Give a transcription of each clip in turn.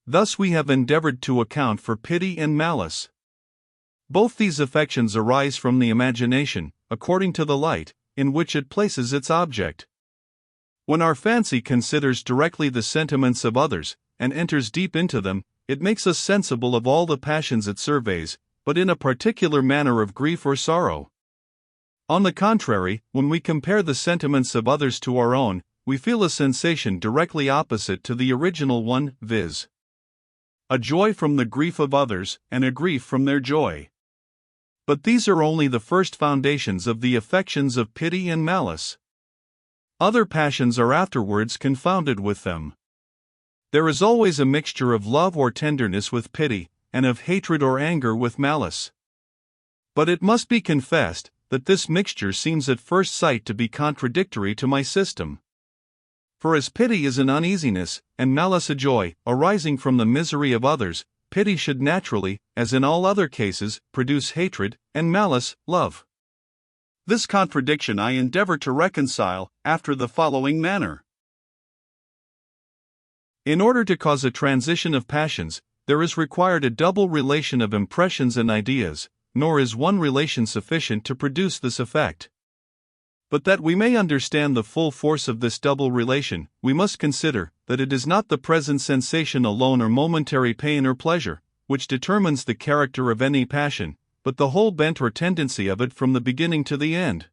Thus we have endeavored to account for pity and malice. Both these affections arise from the imagination, according to the light in which it places its object. When our fancy considers directly the sentiments of others, and enters deep into them, it makes us sensible of all the passions it surveys, but in a particular manner of grief or sorrow. On the contrary, when we compare the sentiments of others to our own, we feel a sensation directly opposite to the original one, viz. a joy from the grief of others, and a grief from their joy. But these are only the first foundations of the affections of pity and malice. Other passions are afterwards confounded with them. There is always a mixture of love or tenderness with pity, and of hatred or anger with malice. But it must be confessed that this mixture seems at first sight to be contradictory to my system. For as pity is an uneasiness, and malice a joy, arising from the misery of others, pity should naturally, as in all other cases, produce hatred, and malice, love. This contradiction I endeavor to reconcile, after the following manner. In order to cause a transition of passions, there is required a double relation of impressions and ideas, nor is one relation sufficient to produce this effect. But that we may understand the full force of this double relation, we must consider that it is not the present sensation alone or momentary pain or pleasure, which determines the character of any passion, but the whole bent or tendency of it from the beginning to the end.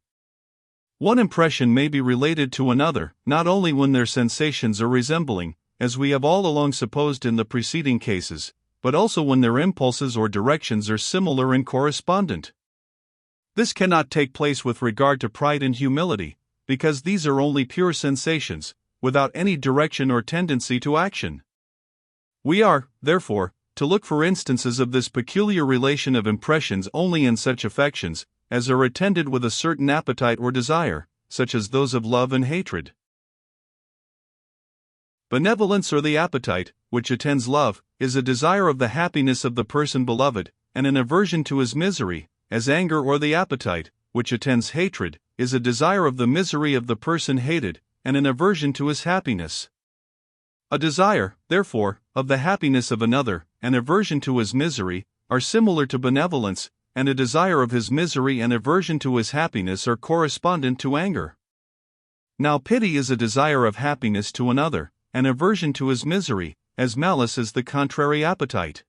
One impression may be related to another, not only when their sensations are resembling, as we have all along supposed in the preceding cases, but also when their impulses or directions are similar and correspondent. This cannot take place with regard to pride and humility, because these are only pure sensations, without any direction or tendency to action. We are, therefore, to look for instances of this peculiar relation of impressions only in such affections as are attended with a certain appetite or desire, such as those of love and hatred. Benevolence or the appetite, which attends love, is a desire of the happiness of the person beloved, and an aversion to his misery, as anger or the appetite, which attends hatred, is a desire of the misery of the person hated, and an aversion to his happiness. A desire, therefore, of the happiness of another, and aversion to his misery, are similar to benevolence, and a desire of his misery and aversion to his happiness are correspondent to anger. Now pity is a desire of happiness to another, and aversion to his misery, as malice is the contrary appetite.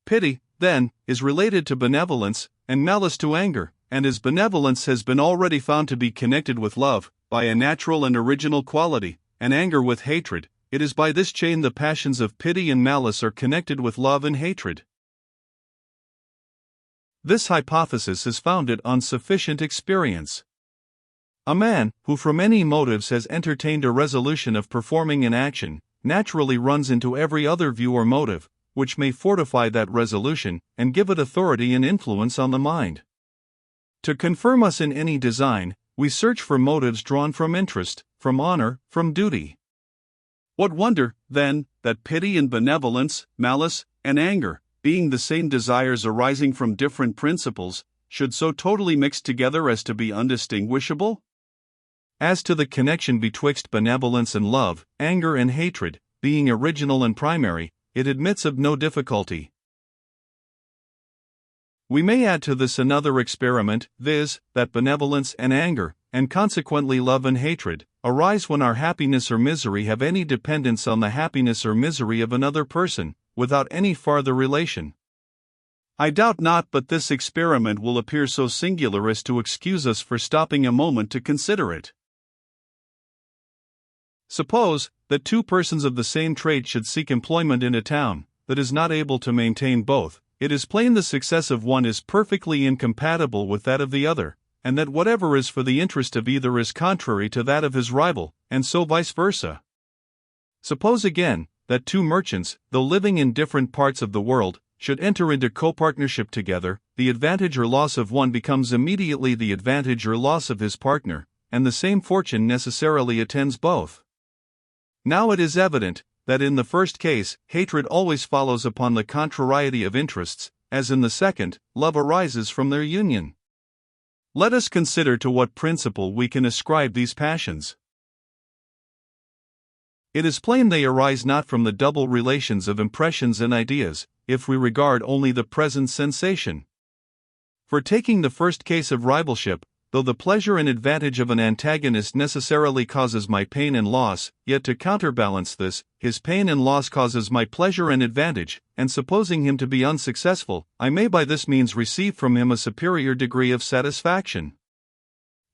Pity, then, is related to benevolence, and malice to anger, and as benevolence has been already found to be connected with love, by a natural and original quality, and anger with hatred, it is by this chain the passions of pity and malice are connected with love and hatred. This hypothesis is founded on sufficient experience. A man, who from any motives has entertained a resolution of performing an action, naturally runs into every other view or motive, which may fortify that resolution, and give it authority and influence on the mind. To confirm us in any design, we search for motives drawn from interest, from honor, from duty. What wonder, then, that pity and benevolence, malice, and anger, being the same desires arising from different principles, should so totally mix together as to be undistinguishable? As to the connection betwixt benevolence and love, anger and hatred, being original and primary, it admits of no difficulty. We may add to this another experiment, viz., that benevolence and anger, and consequently love and hatred, arise when our happiness or misery have any dependence on the happiness or misery of another person, without any farther relation. I doubt not but this experiment will appear so singular as to excuse us for stopping a moment to consider it. Suppose that two persons of the same trade should seek employment in a town that is not able to maintain both. It is plain the success of one is perfectly incompatible with that of the other, and that whatever is for the interest of either is contrary to that of his rival, and so vice versa. Suppose again that two merchants, though living in different parts of the world, should enter into copartnership together. The advantage or loss of one becomes immediately the advantage or loss of his partner, and the same fortune necessarily attends both. Now it is evident that in the first case, hatred always follows upon the contrariety of interests, as in the second, love arises from their union. Let us consider to what principle we can ascribe these passions. It is plain they arise not from the double relations of impressions and ideas, if we regard only the present sensation. For taking the first case of rivalship, though the pleasure and advantage of an antagonist necessarily causes my pain and loss, yet to counterbalance this, his pain and loss causes my pleasure and advantage, and supposing him to be unsuccessful, I may by this means receive from him a superior degree of satisfaction.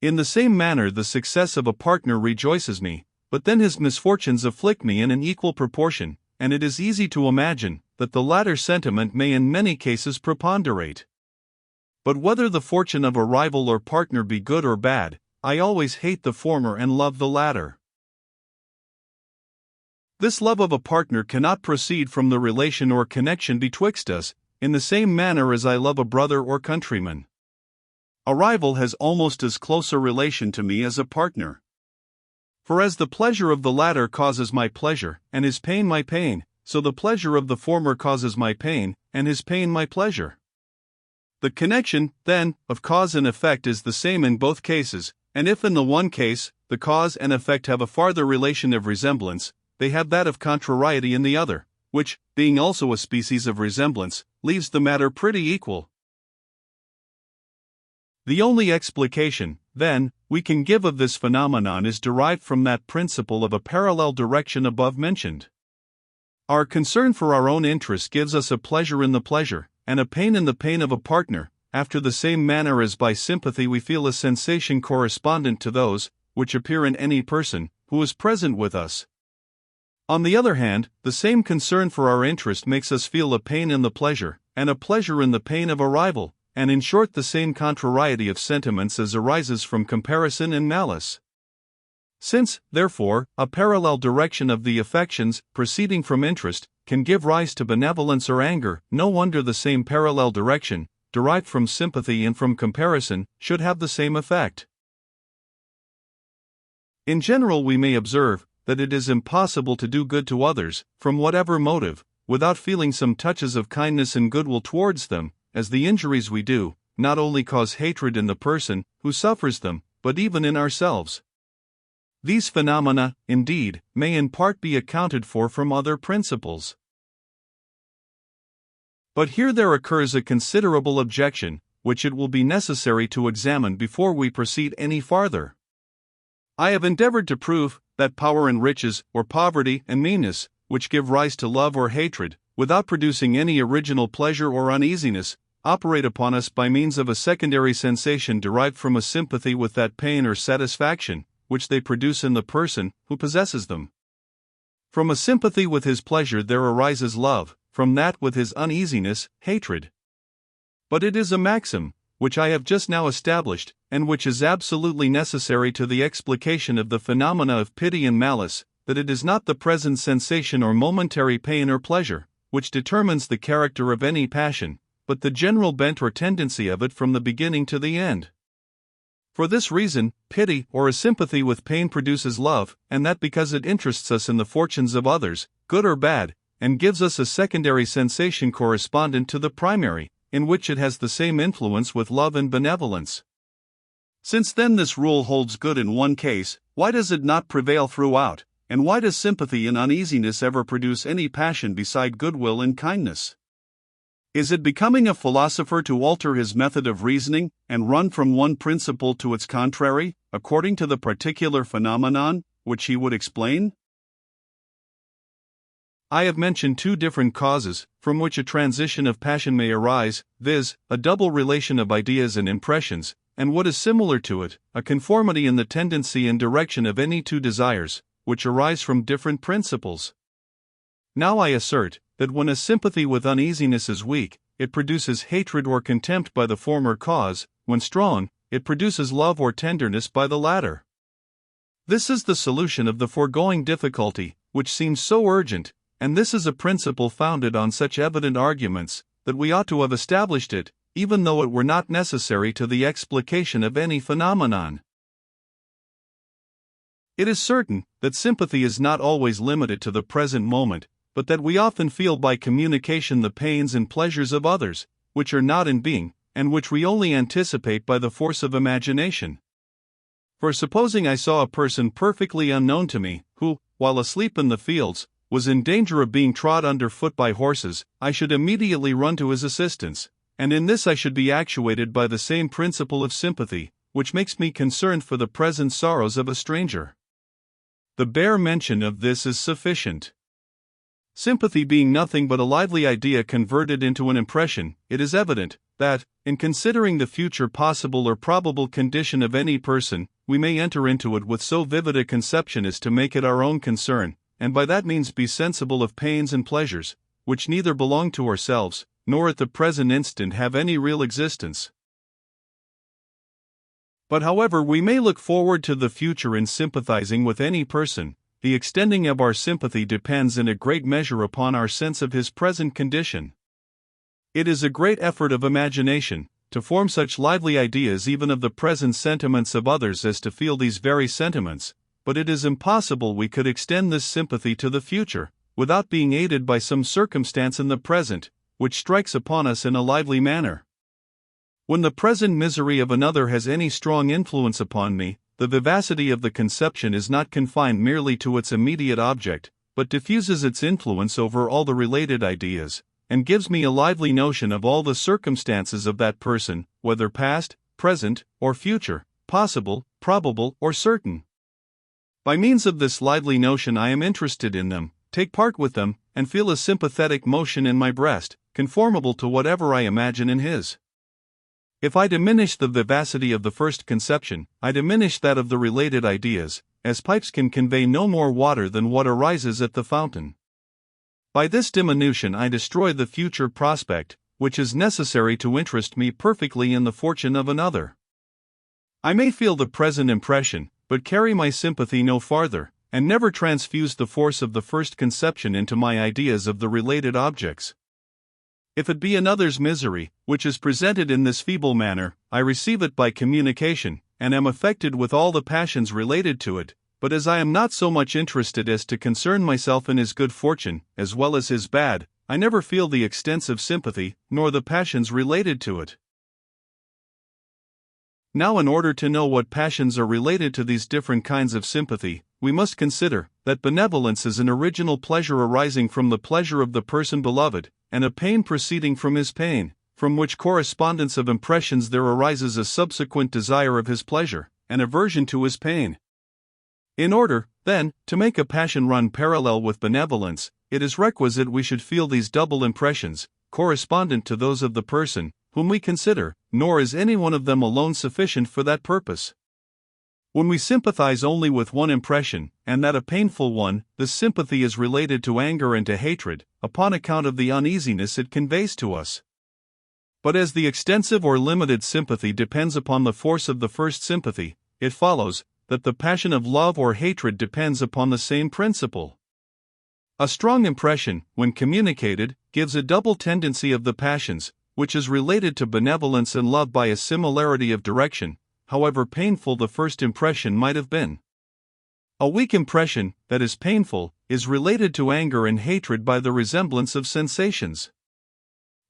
In the same manner the success of a partner rejoices me, but then his misfortunes afflict me in an equal proportion, and it is easy to imagine that the latter sentiment may in many cases preponderate. But whether the fortune of a rival or partner be good or bad, I always hate the former and love the latter. This love of a partner cannot proceed from the relation or connection betwixt us, in the same manner as I love a brother or countryman. A rival has almost as close a relation to me as a partner. For as the pleasure of the latter causes my pleasure, and his pain my pain, so the pleasure of the former causes my pain, and his pain my pleasure. The connection, then, of cause and effect is the same in both cases, and if in the one case, the cause and effect have a farther relation of resemblance, they have that of contrariety in the other, which, being also a species of resemblance, leaves the matter pretty equal. The only explication, then, we can give of this phenomenon is derived from that principle of a parallel direction above mentioned. Our concern for our own interest gives us a pleasure in the pleasure, and a pain in the pain of a partner, after the same manner as by sympathy we feel a sensation correspondent to those, which appear in any person, who is present with us. On the other hand, the same concern for our interest makes us feel a pain in the pleasure, and a pleasure in the pain of a rival, and in short the same contrariety of sentiments as arises from comparison and malice. Since, therefore, a parallel direction of the affections, proceeding from interest, can give rise to benevolence or anger, no wonder the same parallel direction, derived from sympathy and from comparison, should have the same effect. In general we may observe that it is impossible to do good to others, from whatever motive, without feeling some touches of kindness and goodwill towards them, as the injuries we do, not only cause hatred in the person who suffers them, but even in ourselves. These phenomena, indeed, may in part be accounted for from other principles. But here there occurs a considerable objection, which it will be necessary to examine before we proceed any farther. I have endeavored to prove that power and riches, or poverty and meanness, which give rise to love or hatred, without producing any original pleasure or uneasiness, operate upon us by means of a secondary sensation derived from a sympathy with that pain or satisfaction, which they produce in the person who possesses them. From a sympathy with his pleasure there arises love, from that with his uneasiness, hatred. But it is a maxim, which I have just now established, and which is absolutely necessary to the explication of the phenomena of pity and malice, that it is not the present sensation or momentary pain or pleasure, which determines the character of any passion, but the general bent or tendency of it from the beginning to the end. For this reason, pity or a sympathy with pain produces love, and that because it interests us in the fortunes of others, good or bad, and gives us a secondary sensation correspondent to the primary, in which it has the same influence with love and benevolence. Since then this rule holds good in one case, why does it not prevail throughout, and why does sympathy and uneasiness ever produce any passion beside goodwill and kindness? Is it becoming a philosopher to alter his method of reasoning, and run from one principle to its contrary, according to the particular phenomenon, which he would explain? I have mentioned two different causes, from which a transition of passion may arise, viz., a double relation of ideas and impressions, and what is similar to it, a conformity in the tendency and direction of any two desires, which arise from different principles. Now I assert, that when a sympathy with uneasiness is weak, it produces hatred or contempt by the former cause, when strong, it produces love or tenderness by the latter. This is the solution of the foregoing difficulty, which seems so urgent, and this is a principle founded on such evident arguments, that we ought to have established it, even though it were not necessary to the explication of any phenomenon. It is certain that sympathy is not always limited to the present moment, but that we often feel by communication the pains and pleasures of others, which are not in being, and which we only anticipate by the force of imagination. For supposing I saw a person perfectly unknown to me, who, while asleep in the fields, was in danger of being trod under foot by horses, I should immediately run to his assistance, and in this I should be actuated by the same principle of sympathy, which makes me concerned for the present sorrows of a stranger. The bare mention of this is sufficient. Sympathy being nothing but a lively idea converted into an impression, it is evident that, in considering the future possible or probable condition of any person, we may enter into it with so vivid a conception as to make it our own concern, and by that means be sensible of pains and pleasures, which neither belong to ourselves, nor at the present instant have any real existence. But however we may look forward to the future in sympathizing with any person, the extending of our sympathy depends in a great measure upon our sense of his present condition. It is a great effort of imagination to form such lively ideas even of the present sentiments of others as to feel these very sentiments, but it is impossible we could extend this sympathy to the future, without being aided by some circumstance in the present, which strikes upon us in a lively manner. When the present misery of another has any strong influence upon me, the vivacity of the conception is not confined merely to its immediate object, but diffuses its influence over all the related ideas, and gives me a lively notion of all the circumstances of that person, whether past, present, or future, possible, probable, or certain. By means of this lively notion I am interested in them, take part with them, and feel a sympathetic motion in my breast, conformable to whatever I imagine in his. If I diminish the vivacity of the first conception, I diminish that of the related ideas, as pipes can convey no more water than what arises at the fountain. By this diminution I destroy the future prospect, which is necessary to interest me perfectly in the fortune of another. I may feel the present impression, but carry my sympathy no farther, and never transfuse the force of the first conception into my ideas of the related objects. If it be another's misery, which is presented in this feeble manner, I receive it by communication, and am affected with all the passions related to it, but as I am not so much interested as to concern myself in his good fortune, as well as his bad, I never feel the extensive sympathy, nor the passions related to it. Now, in order to know what passions are related to these different kinds of sympathy, we must consider that benevolence is an original pleasure arising from the pleasure of the person beloved, and a pain proceeding from his pain, from which correspondence of impressions there arises a subsequent desire of his pleasure, and aversion to his pain. In order, then, to make a passion run parallel with benevolence, it is requisite we should feel these double impressions, correspondent to those of the person whom we consider, nor is any one of them alone sufficient for that purpose. When we sympathize only with one impression, and that a painful one, this sympathy is related to anger and to hatred, upon account of the uneasiness it conveys to us. But as the extensive or limited sympathy depends upon the force of the first sympathy, it follows that the passion of love or hatred depends upon the same principle. A strong impression, when communicated, gives a double tendency of the passions, which is related to benevolence and love by a similarity of direction, however painful the first impression might have been. A weak impression, that is painful, is related to anger and hatred by the resemblance of sensations.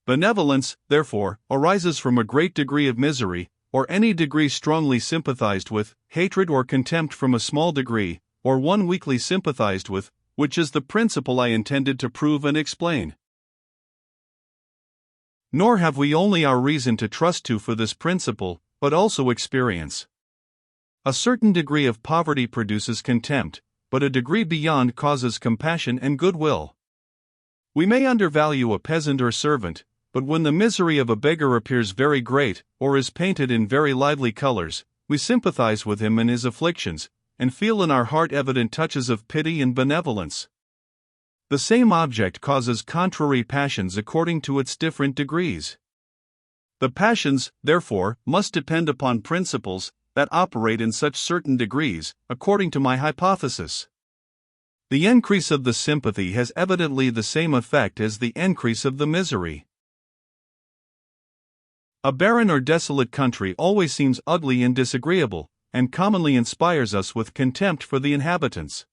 Benevolence, therefore, arises from a great degree of misery, or any degree strongly sympathized with, hatred or contempt from a small degree, or one weakly sympathized with, which is the principle I intended to prove and explain. Nor have we only our reason to trust to for this principle, but also experience. A certain degree of poverty produces contempt, but a degree beyond causes compassion and goodwill. We may undervalue a peasant or servant, but when the misery of a beggar appears very great, or is painted in very lively colors, we sympathize with him in his afflictions, and feel in our heart evident touches of pity and benevolence. The same object causes contrary passions according to its different degrees. The passions, therefore, must depend upon principles that operate in such certain degrees, according to my hypothesis. The increase of the sympathy has evidently the same effect as the increase of the misery. A barren or desolate country always seems ugly and disagreeable, and commonly inspires us with contempt for the inhabitants.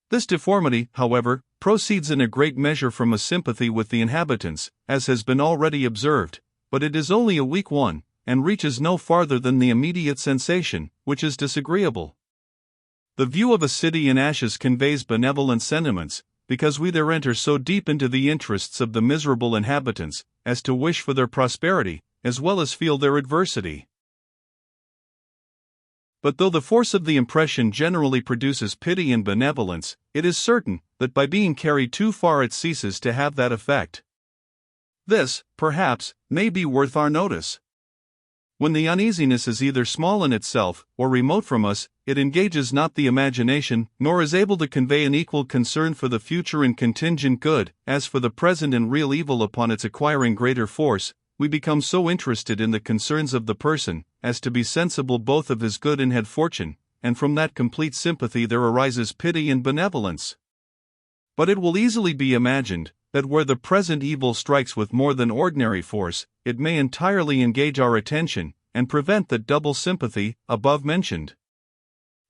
This deformity, however, proceeds in a great measure from a sympathy with the inhabitants, as has been already observed, but it is only a weak one, and reaches no farther than the immediate sensation, which is disagreeable. The view of a city in ashes conveys benevolent sentiments, because we there enter so deep into the interests of the miserable inhabitants, as to wish for their prosperity, as well as feel their adversity. But though the force of the impression generally produces pity and benevolence, it is certain that by being carried too far it ceases to have that effect. This, perhaps, may be worth our notice. When the uneasiness is either small in itself, or remote from us, it engages not the imagination, nor is able to convey an equal concern for the future and contingent good, as for the present and real evil. Upon its acquiring greater force, we become so interested in the concerns of the person, as to be sensible both of his good and bad fortune, and from that complete sympathy there arises pity and benevolence. But it will easily be imagined, that where the present evil strikes with more than ordinary force, it may entirely engage our attention, and prevent that double sympathy, above mentioned.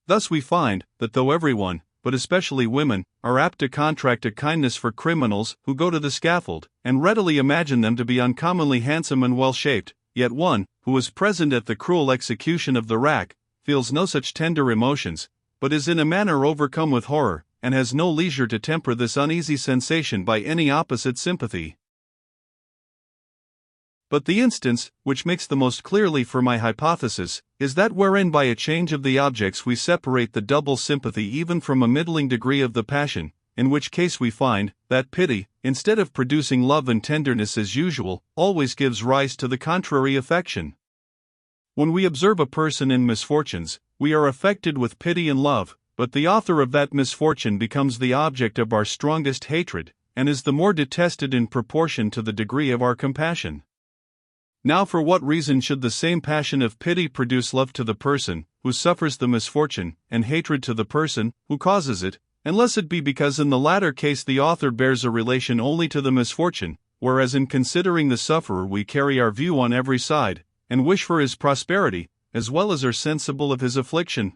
Thus we find, that though everyone, but especially women, are apt to contract a kindness for criminals who go to the scaffold, and readily imagine them to be uncommonly handsome and well-shaped, yet one, who is present at the cruel execution of the rack, feels no such tender emotions, but is in a manner overcome with horror, and has no leisure to temper this uneasy sensation by any opposite sympathy. But the instance, which makes the most clearly for my hypothesis, is that wherein by a change of the objects we separate the double sympathy even from a middling degree of the passion, in which case we find, that pity, instead of producing love and tenderness as usual, always gives rise to the contrary affection. When we observe a person in misfortunes, we are affected with pity and love, but the author of that misfortune becomes the object of our strongest hatred, and is the more detested in proportion to the degree of our compassion. Now for what reason should the same passion of pity produce love to the person who suffers the misfortune, and hatred to the person who causes it, unless it be because in the latter case the author bears a relation only to the misfortune, whereas in considering the sufferer we carry our view on every side, and wish for his prosperity, as well as are sensible of his affliction?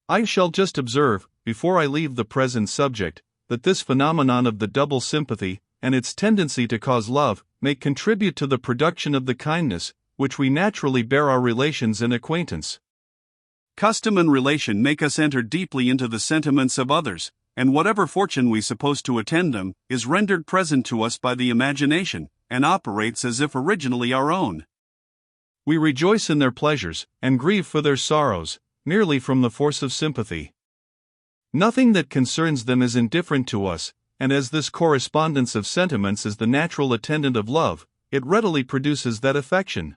I shall just observe, before I leave the present subject, that this phenomenon of the double sympathy, and its tendency to cause love, may contribute to the production of the kindness, which we naturally bear our relations and acquaintance. Custom and relation make us enter deeply into the sentiments of others, and whatever fortune we suppose to attend them, is rendered present to us by the imagination, and operates as if originally our own. We rejoice in their pleasures, and grieve for their sorrows, merely from the force of sympathy. Nothing that concerns them is indifferent to us, and as this correspondence of sentiments is the natural attendant of love, it readily produces that affection.